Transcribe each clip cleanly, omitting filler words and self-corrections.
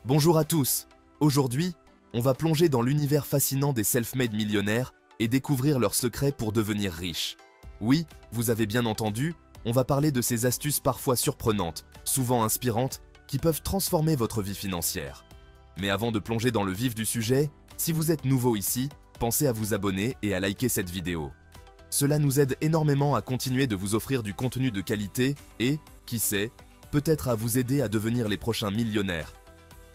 Bonjour à tous. Aujourd'hui, on va plonger dans l'univers fascinant des self-made millionnaires et découvrir leurs secrets pour devenir riches. Oui, vous avez bien entendu, on va parler de ces astuces parfois surprenantes, souvent inspirantes, qui peuvent transformer votre vie financière. Mais avant de plonger dans le vif du sujet, si vous êtes nouveau ici, pensez à vous abonner et à liker cette vidéo. Cela nous aide énormément à continuer de vous offrir du contenu de qualité et, qui sait, peut-être à vous aider à devenir les prochains millionnaires.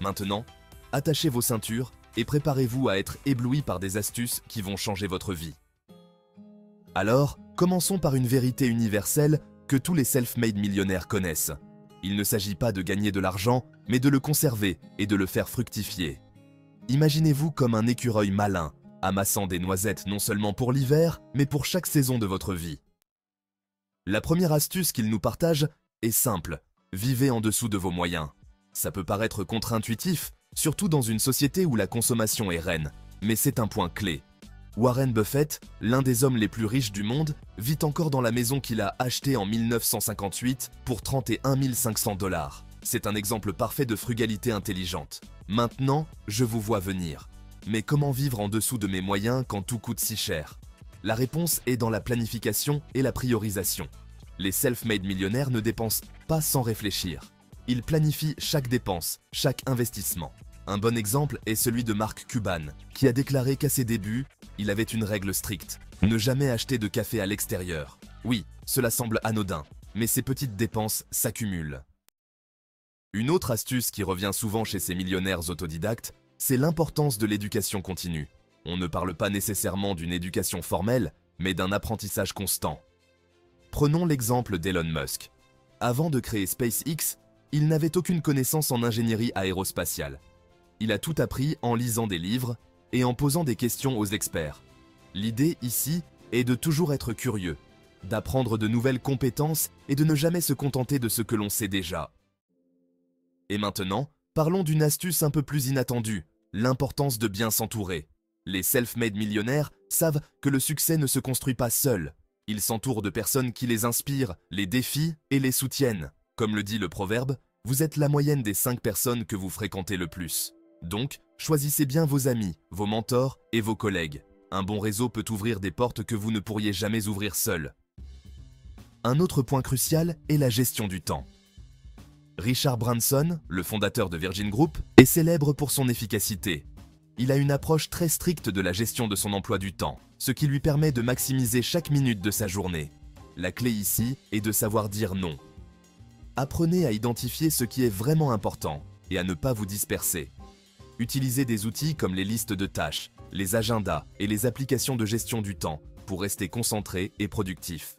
Maintenant, attachez vos ceintures et préparez-vous à être ébloui par des astuces qui vont changer votre vie. Alors, commençons par une vérité universelle que tous les self-made millionnaires connaissent. Il ne s'agit pas de gagner de l'argent, mais de le conserver et de le faire fructifier. Imaginez-vous comme un écureuil malin, amassant des noisettes non seulement pour l'hiver, mais pour chaque saison de votre vie. La première astuce qu'il nous partage est simple, vivez en dessous de vos moyens. Ça peut paraître contre-intuitif, surtout dans une société où la consommation est reine, mais c'est un point clé. Warren Buffett, l'un des hommes les plus riches du monde, vit encore dans la maison qu'il a achetée en 1958 pour 31 500 $. C'est un exemple parfait de frugalité intelligente. Maintenant, je vous vois venir. Mais comment vivre en dessous de mes moyens quand tout coûte si cher? La réponse est dans la planification et la priorisation. Les self-made millionnaires ne dépensent pas sans réfléchir. Ils planifient chaque dépense, chaque investissement. Un bon exemple est celui de Mark Cuban, qui a déclaré qu'à ses débuts, il avait une règle stricte, ne jamais acheter de café à l'extérieur. Oui, cela semble anodin, mais ces petites dépenses s'accumulent. Une autre astuce qui revient souvent chez ces millionnaires autodidactes, c'est l'importance de l'éducation continue. On ne parle pas nécessairement d'une éducation formelle, mais d'un apprentissage constant. Prenons l'exemple d'Elon Musk. Avant de créer SpaceX, il n'avait aucune connaissance en ingénierie aérospatiale. Il a tout appris en lisant des livres et en posant des questions aux experts. L'idée ici est de toujours être curieux, d'apprendre de nouvelles compétences et de ne jamais se contenter de ce que l'on sait déjà. Et maintenant, parlons d'une astuce un peu plus inattendue, l'importance de bien s'entourer. Les self-made millionnaires savent que le succès ne se construit pas seul. Ils s'entourent de personnes qui les inspirent, les défient et les soutiennent. Comme le dit le proverbe, vous êtes la moyenne des 5 personnes que vous fréquentez le plus. Donc, choisissez bien vos amis, vos mentors et vos collègues. Un bon réseau peut ouvrir des portes que vous ne pourriez jamais ouvrir seul. Un autre point crucial est la gestion du temps. Richard Branson, le fondateur de Virgin Group, est célèbre pour son efficacité. Il a une approche très stricte de la gestion de son emploi du temps, ce qui lui permet de maximiser chaque minute de sa journée. La clé ici est de savoir dire non. Apprenez à identifier ce qui est vraiment important et à ne pas vous disperser. Utilisez des outils comme les listes de tâches, les agendas et les applications de gestion du temps pour rester concentré et productif.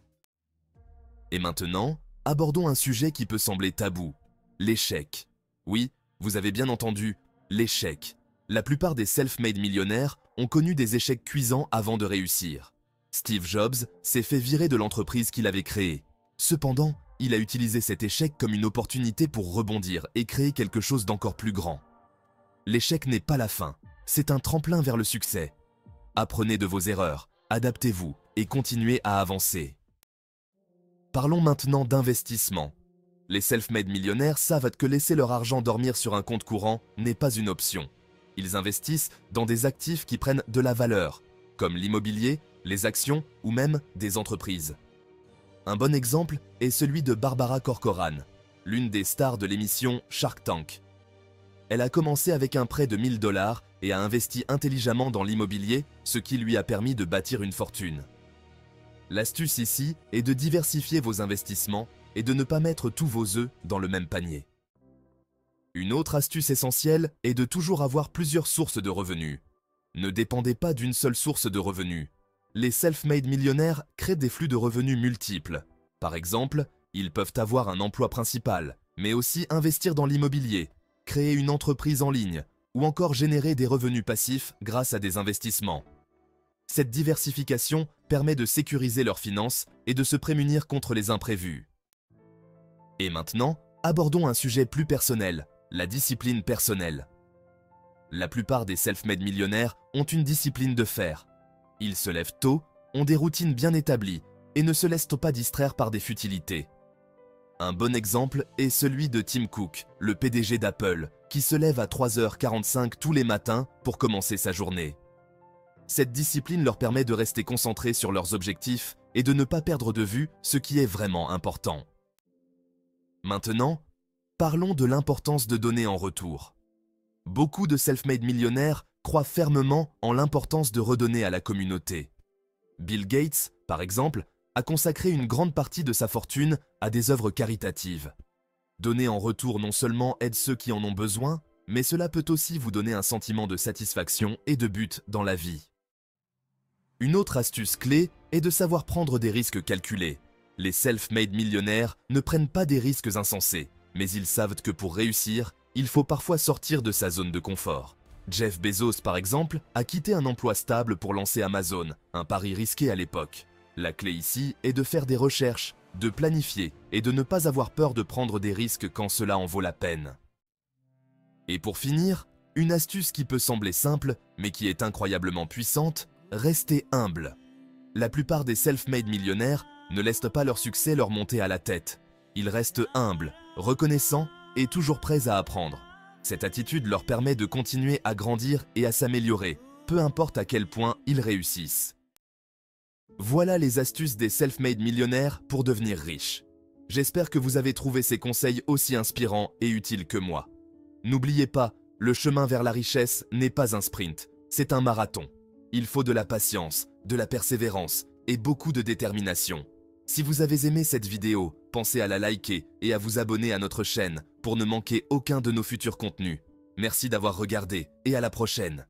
Et maintenant, abordons un sujet qui peut sembler tabou, l'échec. Oui, vous avez bien entendu, l'échec. La plupart des self-made millionnaires ont connu des échecs cuisants avant de réussir. Steve Jobs s'est fait virer de l'entreprise qu'il avait créée. Cependant, il a utilisé cet échec comme une opportunité pour rebondir et créer quelque chose d'encore plus grand. L'échec n'est pas la fin, c'est un tremplin vers le succès. Apprenez de vos erreurs, adaptez-vous et continuez à avancer. Parlons maintenant d'investissement. Les self-made millionnaires savent que laisser leur argent dormir sur un compte courant n'est pas une option. Ils investissent dans des actifs qui prennent de la valeur, comme l'immobilier, les actions ou même des entreprises. Un bon exemple est celui de Barbara Corcoran, l'une des stars de l'émission Shark Tank. Elle a commencé avec un prêt de 1 000 $ et a investi intelligemment dans l'immobilier, ce qui lui a permis de bâtir une fortune. L'astuce ici est de diversifier vos investissements et de ne pas mettre tous vos œufs dans le même panier. Une autre astuce essentielle est de toujours avoir plusieurs sources de revenus. Ne dépendez pas d'une seule source de revenus. Les self-made millionnaires créent des flux de revenus multiples. Par exemple, ils peuvent avoir un emploi principal, mais aussi investir dans l'immobilier, créer une entreprise en ligne ou encore générer des revenus passifs grâce à des investissements. Cette diversification permet de sécuriser leurs finances et de se prémunir contre les imprévus. Et maintenant, abordons un sujet plus personnel, la discipline personnelle. La plupart des self-made millionnaires ont une discipline de fer. Ils se lèvent tôt, ont des routines bien établies et ne se laissent pas distraire par des futilités. Un bon exemple est celui de Tim Cook, le PDG d'Apple, qui se lève à 3h45 tous les matins pour commencer sa journée. Cette discipline leur permet de rester concentrés sur leurs objectifs et de ne pas perdre de vue ce qui est vraiment important. Maintenant, parlons de l'importance de donner en retour. Beaucoup de self-made millionnaires croient fermement en l'importance de redonner à la communauté. Bill Gates, par exemple, a consacré une grande partie de sa fortune à des œuvres caritatives. Donner en retour non seulement aide ceux qui en ont besoin, mais cela peut aussi vous donner un sentiment de satisfaction et de but dans la vie. Une autre astuce clé est de savoir prendre des risques calculés. Les self-made millionnaires ne prennent pas des risques insensés, mais ils savent que pour réussir, il faut parfois sortir de sa zone de confort. Jeff Bezos, par exemple, a quitté un emploi stable pour lancer Amazon, un pari risqué à l'époque. La clé ici est de faire des recherches, de planifier et de ne pas avoir peur de prendre des risques quand cela en vaut la peine. Et pour finir, une astuce qui peut sembler simple, mais qui est incroyablement puissante, restez humble. La plupart des self-made millionnaires ne laissent pas leur succès leur monter à la tête. Ils restent humbles, reconnaissants et toujours prêts à apprendre. Cette attitude leur permet de continuer à grandir et à s'améliorer, peu importe à quel point ils réussissent. Voilà les astuces des self-made millionnaires pour devenir riches. J'espère que vous avez trouvé ces conseils aussi inspirants et utiles que moi. N'oubliez pas, le chemin vers la richesse n'est pas un sprint, c'est un marathon. Il faut de la patience, de la persévérance et beaucoup de détermination. Si vous avez aimé cette vidéo, pensez à la liker et à vous abonner à notre chaîne pour ne manquer aucun de nos futurs contenus. Merci d'avoir regardé et à la prochaine.